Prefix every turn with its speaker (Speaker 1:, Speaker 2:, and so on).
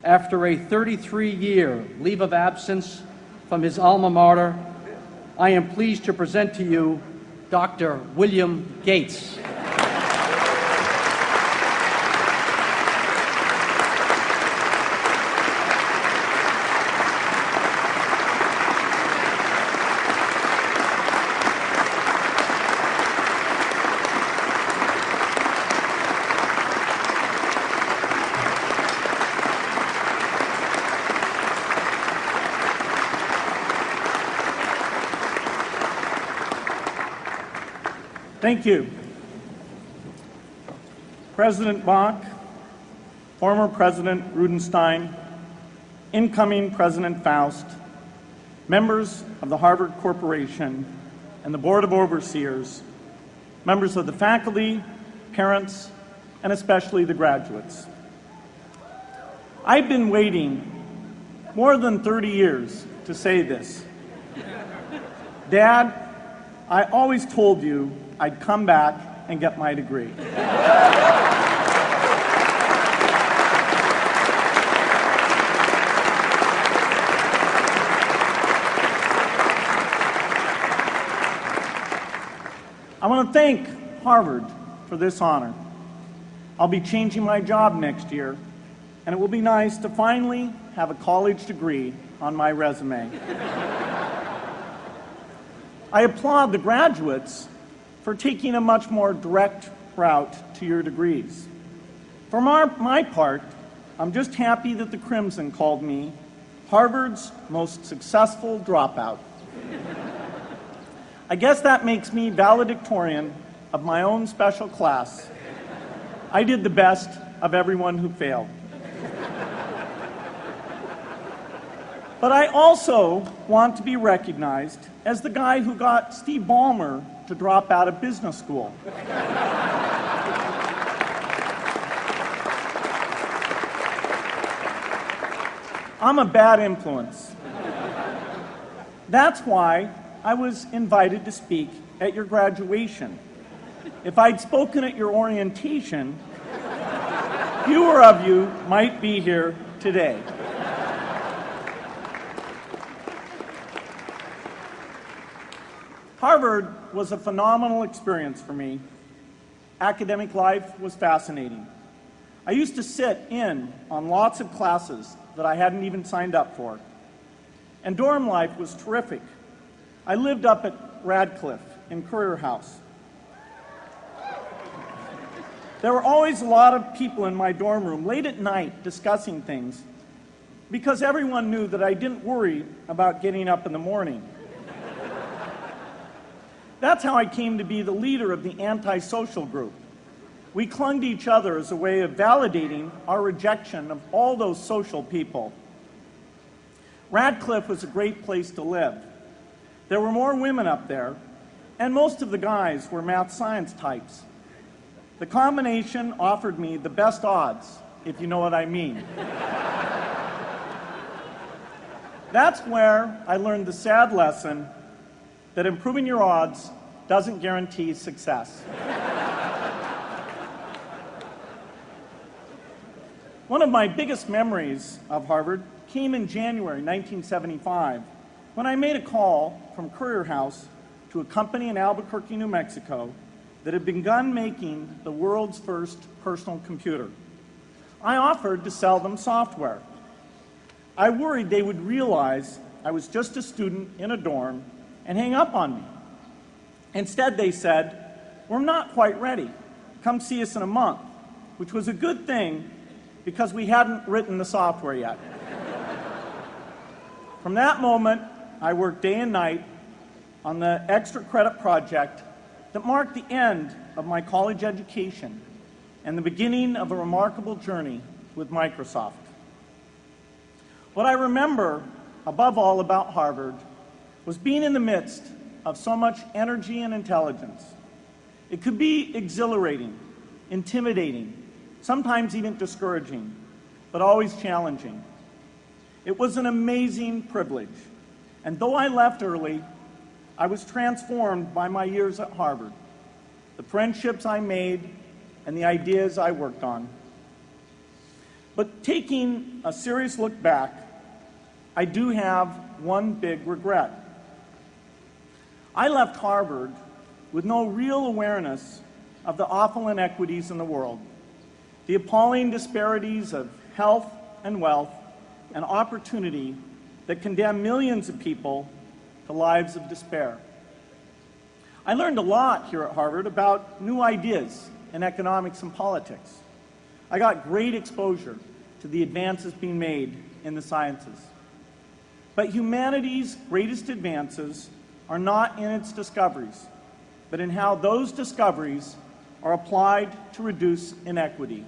Speaker 1: After a 33-year leave of absence from his alma mater, I am pleased to present to you Dr. William Gates.
Speaker 2: Thank you. President Bach, former President Rudenstein, incoming President Faust, members of the Harvard Corporation and the Board of Overseers, members of the faculty, parents, and especially the graduates. I've been waiting more than 30 years to say this. Dad, I always told you I'd come back and get my degree. I want to thank Harvard for this honor. I'll be changing my job next year, and it will be nice to finally have a college degree on my resume. I applaud the graduates for taking a much more direct route to your degrees. For my part, I'm just happy that the Crimson called me Harvard's most successful dropout. I guess that makes me valedictorian of my own special class. I did the best of everyone who failed. But I also want to be recognized as the guy who got Steve Ballmer to drop out of business school. I'm a bad influence. That's why I was invited to speak at your graduation. If I'd spoken at your orientation, fewer of you might be here today. Harvard was a phenomenal experience for me. Academic life was fascinating. I used to sit in on lots of classes that I hadn't even signed up for. And dorm life was terrific. I lived up at Radcliffe in Currier House. There were always a lot of people in my dorm room late at night discussing things because everyone knew that I didn't worry about getting up in the morning. That's how I came to be the leader of the antisocial group. We clung to each other as a way of validating our rejection of all those social people. Radcliffe was a great place to live. There were more women up there, and most of the guys were math science types. The combination offered me the best odds, if you know what I mean. That's where I learned the sad lesson that improving your odds doesn't guarantee success. One of my biggest memories of Harvard came in January 1975 when I made a call from Currier House to a company in Albuquerque, New Mexico that had begun making the world's first personal computer. I offered to sell them software. I worried they would realize I was just a student in a dorm and hang up on me. Instead, they said, "We're not quite ready. Come see us in a month," which was a good thing because we hadn't written the software yet. From that moment, I worked day and night on the extra credit project that marked the end of my college education and the beginning of a remarkable journey with Microsoft. What I remember above all about Harvard was being in the midst of so much energy and intelligence. It could be exhilarating, intimidating, sometimes even discouraging, but always challenging. It was an amazing privilege, and though I left early, I was transformed by my years at Harvard, the friendships I made, and the ideas I worked on. But taking a serious look back, I do have one big regret. I left Harvard with no real awareness of the awful inequities in the world, the appalling disparities of health and wealth and opportunity that condemn millions of people to lives of despair. I learned a lot here at Harvard about new ideas in economics and politics. I got great exposure to the advances being made in the sciences. But humanity's greatest advances are not in its discoveries, but in how those discoveries are applied to reduce inequity.